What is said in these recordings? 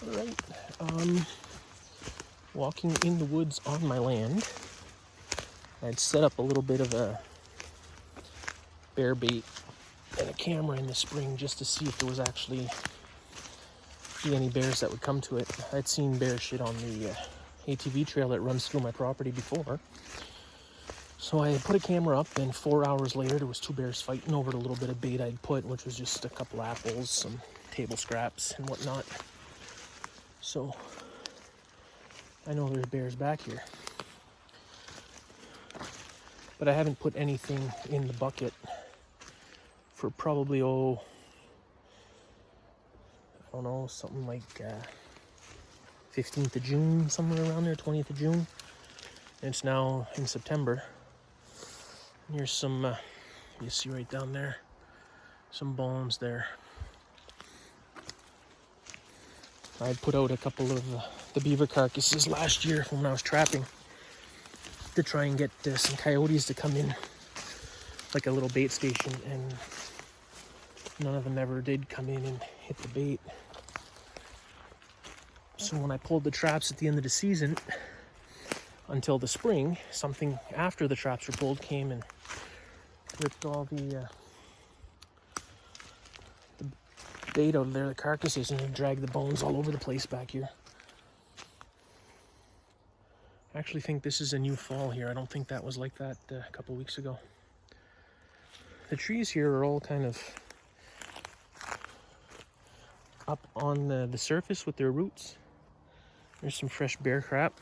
Alright, walking in the woods on my land. I'd set up a little bit of a bear bait and a camera in the spring just to see if there was actually any bears that would come to it. I'd seen bear shit on the ATV trail that runs through my property before. So I put a camera up, and 4 hours later there was 2 bears fighting over the little bit of bait I'd put, which was just a couple apples, some table scraps and whatnot. So I know there's bears back here. But I haven't put anything in the bucket for probably, I don't know, something like 15th of June, somewhere around there, 20th of June. And it's now in September. And here's some, you see right down there, some bones there. I had put out a couple of the beaver carcasses last year when I was trapping to try and get some coyotes to come in, like a little bait station, and none of them ever did come in and hit the bait. So when I pulled the traps at the end of the season until the spring, something after the traps were pulled came and ripped all the bait out of there, the carcasses, and dragged the bones all over the place back here. I actually think this is a new fall here. I don't think that was like that a couple weeks ago. The trees here are all kind of up on the surface with their roots. There's some fresh bear crap.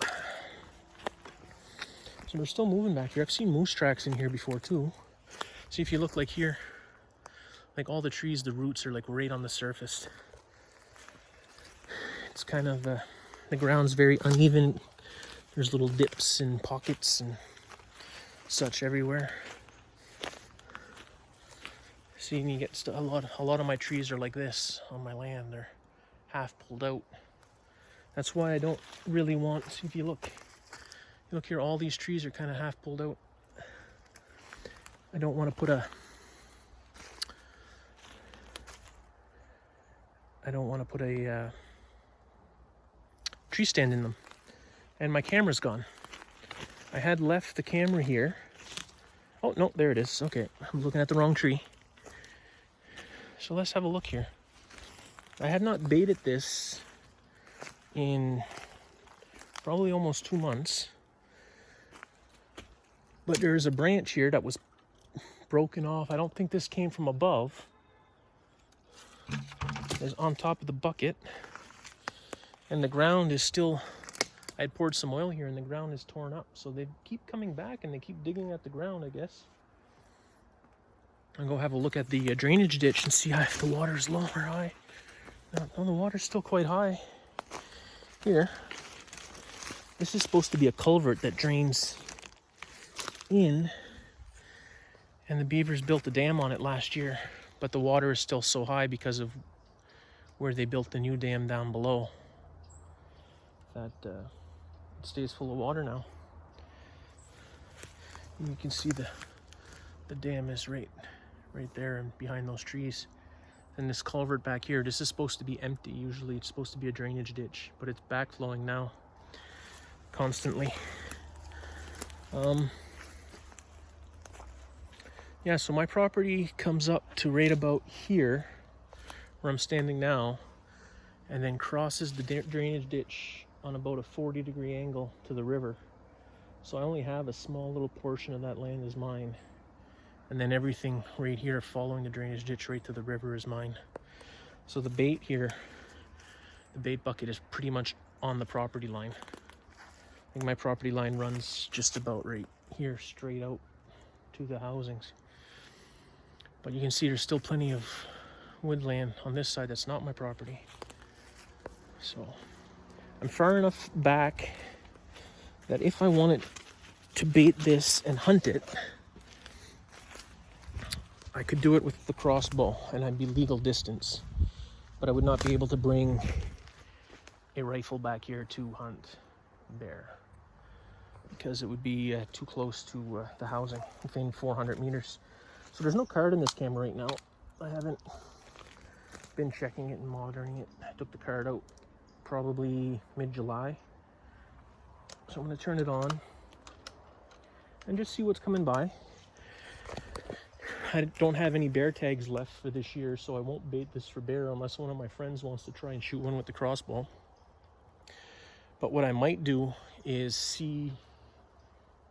So they're still moving back here. I've seen moose tracks in here before too. See, if you look like here, like all the trees, the roots are like right on the surface. It's kind of, the ground's very uneven. There's little dips and pockets and such everywhere. See, and you get a lot of my trees are like this on my land. They're half pulled out. That's why I don't really want, if you look here, all these trees are kind of half pulled out. I don't want to put a tree stand in them. And my camera's gone. I had left the camera here. Oh, no, there it is. Okay, I'm looking at the wrong tree. So let's have a look here. I had not baited this in probably almost 2 months. But there's a branch here that was broken off. I don't think this came from above. It's on top of the bucket. And the ground is still, I had poured some oil here and the ground is torn up. So they keep coming back and they keep digging at the ground, I guess. I'll go have a look at the drainage ditch and see if the water's low or high. No, the water's still quite high here. This is supposed to be a culvert that drains in, and the beavers built a dam on it last year, but the water is still so high because of where they built the new dam down below that it stays full of water now. And you can see the dam is right there and behind those trees. And this culvert back here, this is supposed to be empty. Usually it's supposed to be a drainage ditch, but it's backflowing now constantly. Yeah, so my property comes up to right about here where I'm standing now, and then crosses the drainage ditch on about a 40-degree angle to the river. So I only have a small little portion of that land is mine. And then everything right here following the drainage ditch right to the river is mine. So the bait here, the bait bucket is pretty much on the property line. I think my property line runs just about right here, straight out to the housings. But you can see there's still plenty of woodland on this side that's not my property. So I'm far enough back that if I wanted to bait this and hunt it, I could do it with the crossbow and I'd be legal distance. But I would not be able to bring a rifle back here to hunt bear, because it would be too close to the housing, within 400 meters. So there's no card in this camera right now. I haven't been checking it and monitoring it. I took the card out probably mid-July. So I'm going to turn it on and just see what's coming by. I don't have any bear tags left for this year, so I won't bait this for bear unless one of my friends wants to try and shoot one with the crossbow. But what I might do is see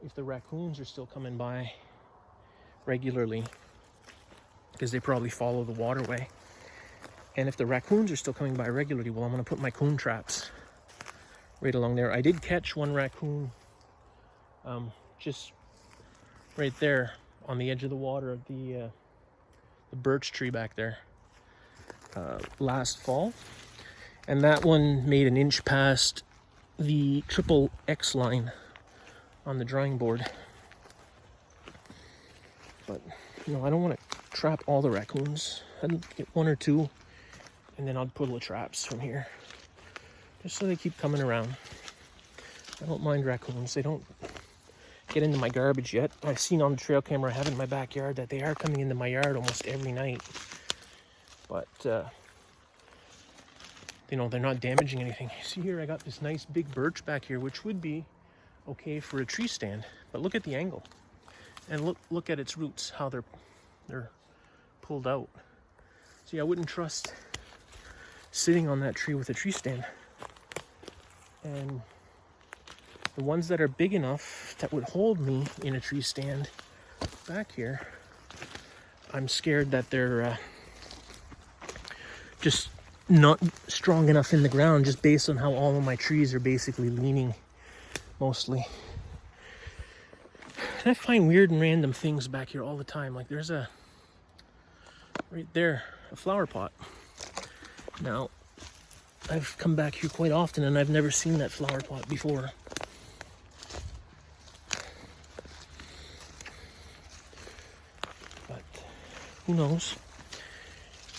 if the raccoons are still coming by regularly, because they probably follow the waterway. And if the raccoons are still coming by regularly, well, I'm going to put my coon traps right along there. I did catch one raccoon just right there on the edge of the water at the birch tree back there last fall. And that one made an inch past the triple X line on the drawing board. But, you know, I don't want to trap all the raccoons. I'd get one or two, and then I'll put little traps from here, just so they keep coming around. I don't mind raccoons. They don't get into my garbage yet. I've seen on the trail camera I have in my backyard that they are coming into my yard almost every night. But, you know, they're not damaging anything. See here, I got this nice big birch back here, which would be okay for a tree stand. But look at the angle. And look at its roots, how they're pulled out. See, I wouldn't trust sitting on that tree with a tree stand. And the ones that are big enough that would hold me in a tree stand back here, I'm scared that they're just not strong enough in the ground, just based on how all of my trees are basically leaning mostly. And I find weird and random things back here all the time. Like there's right there, a flower pot. Now, I've come back here quite often and I've never seen that flower pot before. But who knows?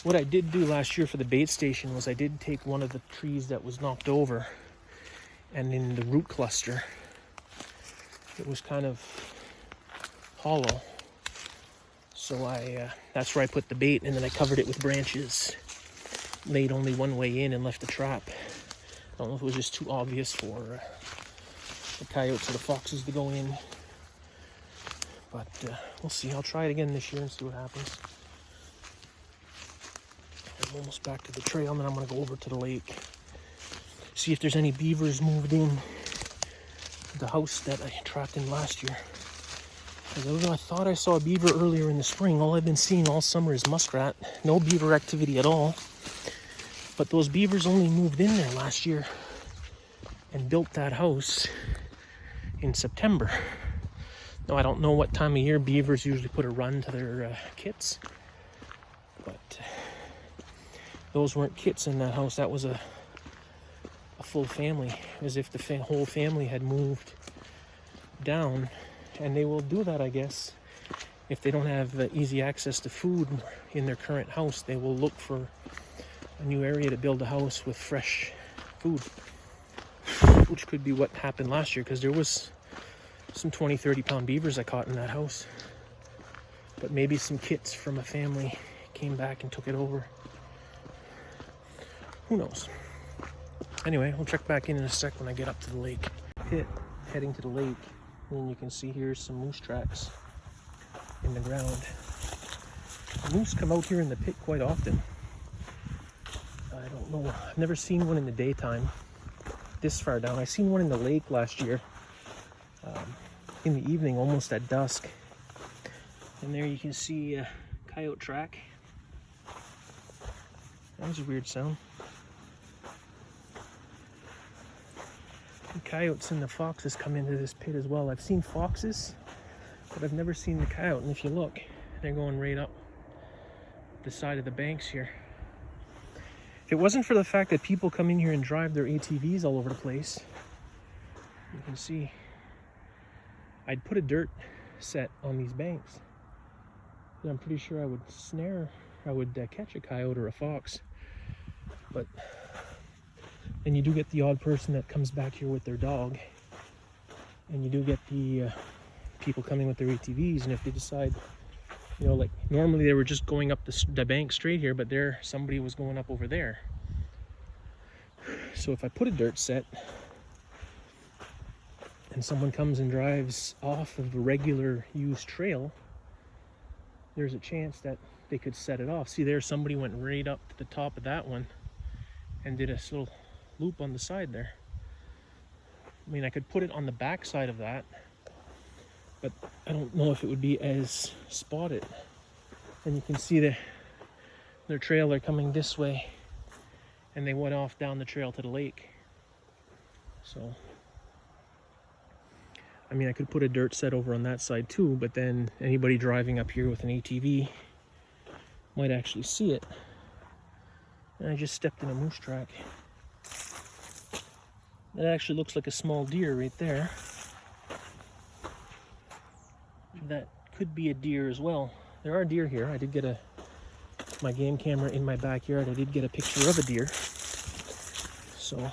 What I did do last year for the bait station was I did take one of the trees that was knocked over, and in the root cluster, it was kind of hollow. So that's where I put the bait, and then I covered it with branches, laid only one way in and left the trap. I don't know if it was just too obvious for the coyotes or the foxes to go in, but we'll see. I'll try it again this year and see what happens. I'm almost back to the trail, and then I'm going to go over to the lake, see if there's any beavers moved in the house that I trapped in last year. Because I thought I saw a beaver earlier in the spring. All I've been seeing all summer is muskrat. No beaver activity at all. But those beavers only moved in there last year and built that house in September. Now, I don't know what time of year beavers usually put a run to their kits, but those weren't kits in that house. That was a full family, as if the whole family had moved down. And they will do that, I guess, if they don't have easy access to food in their current house. They will look for a new area to build a house with fresh food, which could be what happened last year, because there was some 20-30 pound beavers I caught in that house. But maybe some kits from a family came back and took it over. Who knows? Anyway, we'll check back in a sec when I get up to the lake. Heading to the lake. And you can see here some moose tracks in the ground. Moose come out here in the pit quite often. I don't know. I've never seen one in the daytime this far down. I seen one in the lake last year in the evening, almost at dusk. And there you can see a coyote track. That was a weird sound. The coyotes and the foxes come into this pit as well. I've seen foxes, but I've never seen the coyote. And if you look, they're going right up the side of the banks here. If it wasn't for the fact that people come in here and drive their ATVs all over the place, you can see I'd put a dirt set on these banks. And I'm pretty sure I would catch a coyote or a fox. But and you do get the odd person that comes back here with their dog, and you do get the people coming with their ATVs. And if they decide, you know, like normally they were just going up the bank straight here, but somebody was going up over there. So if I put a dirt set and someone comes and drives off of a regular used trail, there's a chance that they could set it off. See there, somebody went right up to the top of that one and did a little loop on the side there. I mean, I could put it on the back side of that, but I don't know if it would be as spotted. And you can see their trail, they're coming this way, and they went off down the trail to the lake. So, I mean, I could put a dirt set over on that side too, but then anybody driving up here with an ATV might actually see it. And I just stepped in a moose track. That actually looks like a small deer right there. That could be a deer as well. There are deer here. I did get my game camera in my backyard. I did get a picture of a deer. So,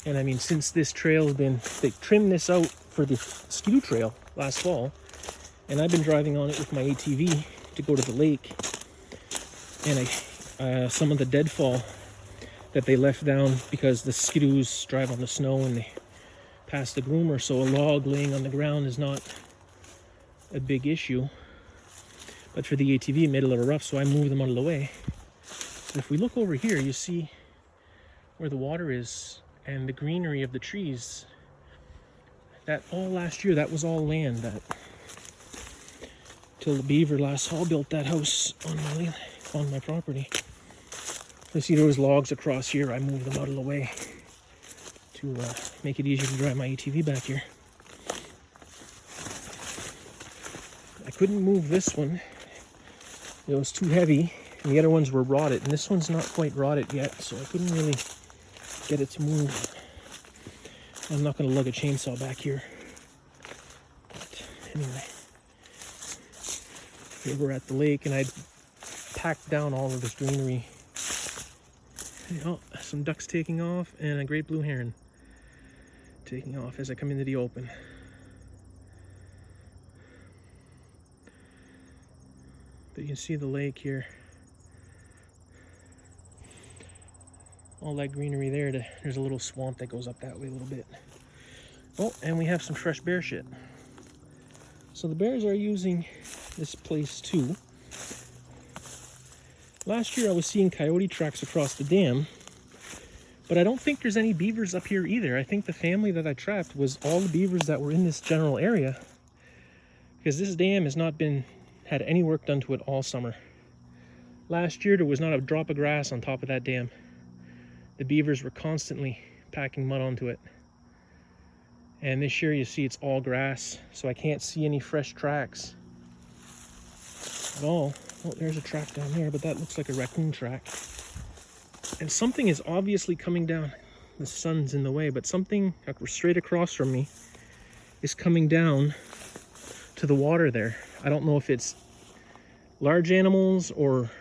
and I mean, since this trail's been, they trimmed this out for the Skidoo Trail last fall, and I've been driving on it with my ATV to go to the lake, and some of the deadfall that they left down because the Skidoos drive on the snow and they pass the groomer, so a log laying on the ground is not a big issue. But for the ATV, it made it a little rough, so I moved them out of the way. But if we look over here, you see where the water is and the greenery of the trees. That all last year, that was all land. That till the beaver last fall built that house on my property. You see there was logs across here. I moved them out of the way to make it easier to drive my ATV back here. I couldn't move this one. It was too heavy, and the other ones were rotted, and this one's not quite rotted yet, so I couldn't really get it to move. I'm not going to lug a chainsaw back here. But anyway, here we're at the lake, and I packed down all of this greenery. Oh, some ducks taking off, and a great blue heron taking off as I come into the open. But you can see the lake here. All that greenery there. There's a little swamp that goes up that way a little bit. Oh, and we have some fresh bear shit. So the bears are using this place too. Last year I was seeing coyote tracks across the dam, but I don't think there's any beavers up here either. I think the family that I trapped was all the beavers that were in this general area, because this dam has not had any work done to it all summer. Last year there was not a drop of grass on top of that dam. The beavers were constantly packing mud onto it. And this year you see it's all grass, so I can't see any fresh tracks at all. Oh, there's a track down there, but that looks like a raccoon track. And something is obviously coming down. The sun's in the way, but something straight across from me is coming down to the water there. I don't know if it's large animals or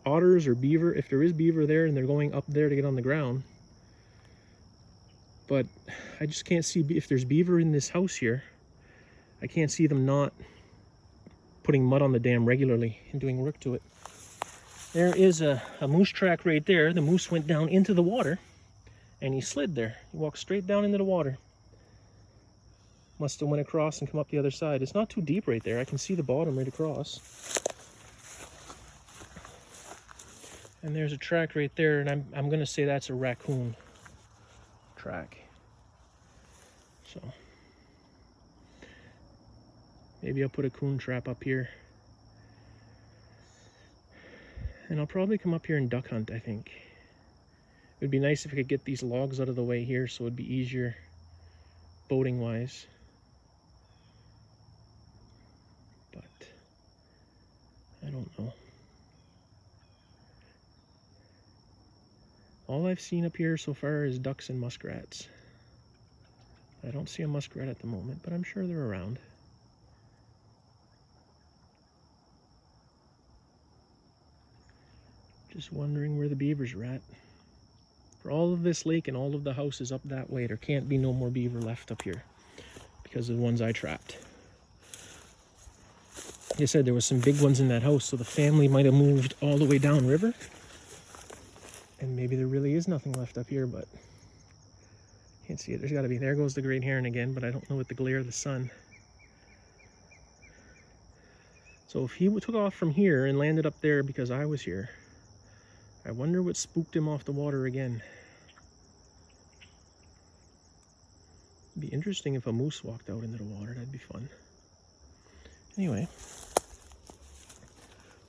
otters or beaver. If there is beaver there and they're going up there to get on the ground. But I just can't see if there's beaver in this house here. I can't see them not putting mud on the dam regularly and doing work to it. There is a moose track right there. The moose went down into the water and he slid there. He walked straight down into the water. Must have went across and come up the other side. It's not too deep right there. I can see the bottom right across. And there's a track right there, and I'm gonna say that's a raccoon track. So maybe I'll put a coon trap up here. And I'll probably come up here and duck hunt, I think. It would be nice if I could get these logs out of the way here so it'd be easier boating wise. But I don't know. All I've seen up here so far is ducks and muskrats. I don't see a muskrat at the moment, but I'm sure they're around. Just wondering where the beavers are at. For all of this lake and all of the houses up that way, there can't be no more beaver left up here because of the ones I trapped. Like I said, there was some big ones in that house, so the family might have moved all the way downriver. And maybe there really is nothing left up here, but can't see it. There's got to be. There goes the great heron again, but I don't know with the glare of the sun. So if he took off from here and landed up there because I was here, I wonder what spooked him off the water again. It'd be interesting if a moose walked out into the water. That'd be fun. Anyway,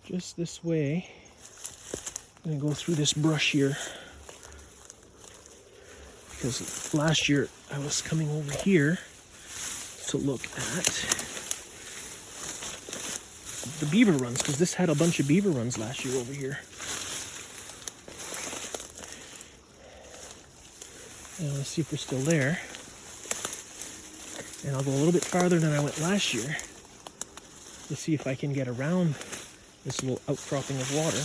just this way, I'm gonna go through this brush here, because last year I was coming over here to look at the beaver runs, because this had a bunch of beaver runs last year over here. And let's see if they're still there. And I'll go a little bit farther than I went last year to see if I can get around this little outcropping of water.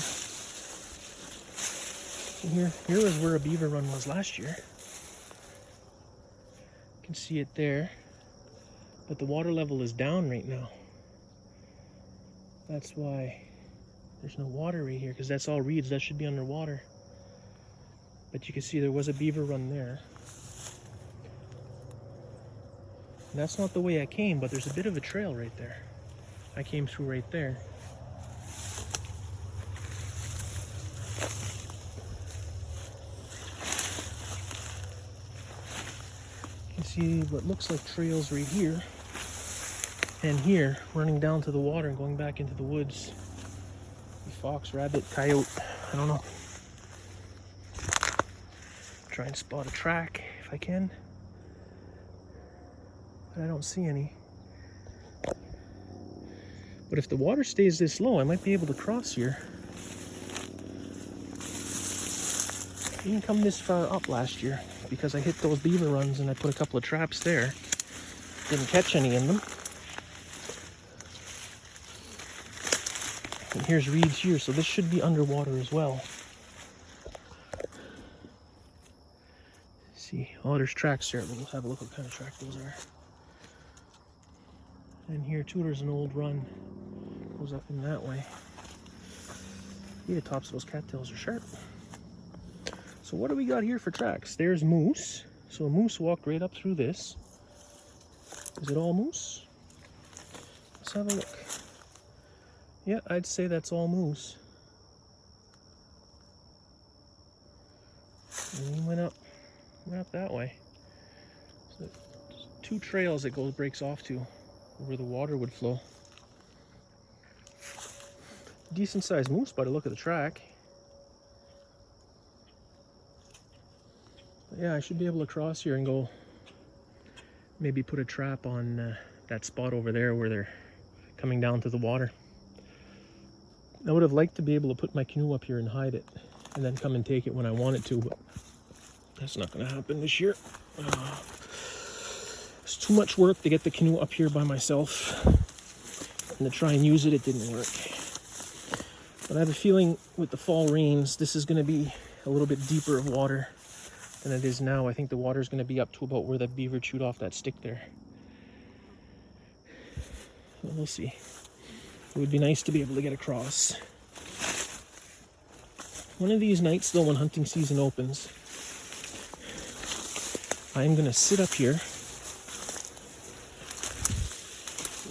So here is where a beaver run was last year. You can see it there, but the water level is down right now. That's why there's no water right here, because that's all reeds. That should be underwater. But you can see there was a beaver run there. And that's not the way I came, but there's a bit of a trail right there. I came through right there. You can see what looks like trails right here and here, running down to the water and going back into the woods. Fox, rabbit, coyote, I don't know. Try and spot a track if I can. But I don't see any. But if the water stays this low, I might be able to cross here. I didn't come this far up last year because I hit those beaver runs and I put a couple of traps there. Didn't catch any in them. And here's reeds here, so this should be underwater as well. See, oh, there's tracks there. We'll have a look what kind of track those are. And here too, there's an old run. Goes up in that way. Yeah, the tops of those cattails are sharp. So what do we got here for tracks? There's moose. So a moose walked right up through this. Is it all moose? Let's have a look. Yeah, I'd say that's all moose. And he went up that way. So there's two trails it breaks off to where the water would flow. Decent sized moose by the look of the track. But yeah, I should be able to cross here and go maybe put a trap on that spot over there where they're coming down to the water. I would have liked to be able to put my canoe up here and hide it and then come and take it when I wanted to, but that's not going to happen this year. It's too much work to get the canoe up here by myself, and to try and use it, it didn't work. But I have a feeling with the fall rains, this is going to be a little bit deeper of water than it is now. I think the water is going to be up to about where that beaver chewed off that stick there. Well, we'll see. It would be nice to be able to get across. One of these nights, though, when hunting season opens, I'm going to sit up here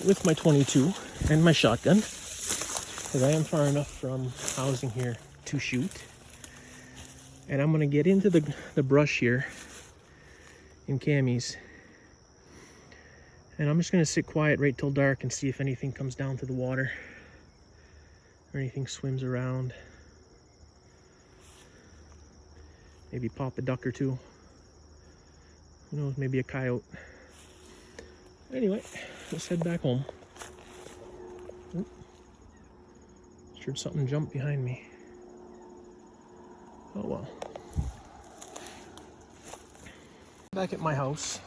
with my 22 and my shotgun, because I am far enough from housing here to shoot. And I'm going to get into the brush here in camis. And I'm just going to sit quiet right till dark and see if anything comes down to the water or anything swims around. Maybe pop a duck or two. Who knows, maybe a coyote. Anyway, let's head back home. Oop. Just heard something jump behind me. Oh well. Back at my house.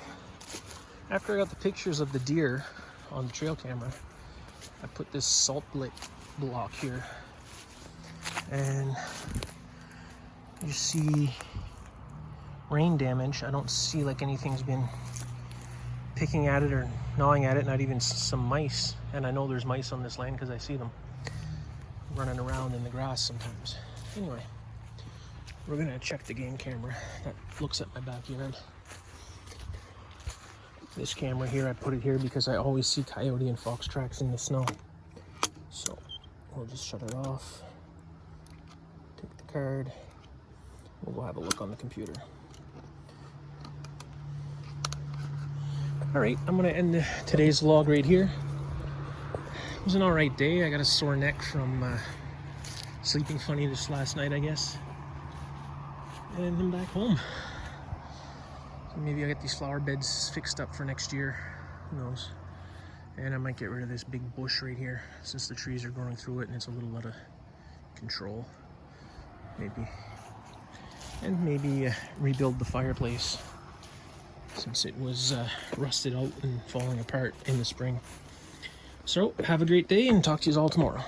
After I got the pictures of the deer on the trail camera, I put this salt block here. And you see rain damage. I don't see like anything's been picking at it or gnawing at it, not even some mice. And I know there's mice on this land because I see them running around in the grass sometimes. Anyway, We're gonna check the game camera that looks at my backyard. This camera here, I put it here because I always see coyote and fox tracks in the snow. So we'll just shut it off. Take the card. We'll go have a look on the computer. All right, I'm gonna end today's vlog right here. It was an all right day. I got a sore neck from sleeping funny this last night, I guess. And I'm back home. So maybe I get these flower beds fixed up for next year. Who knows? And I might get rid of this big bush right here since the trees are growing through it and it's a little out of control. Maybe. And maybe rebuild the fireplace since it was rusted out and falling apart in the spring. So have a great day and talk to you all tomorrow.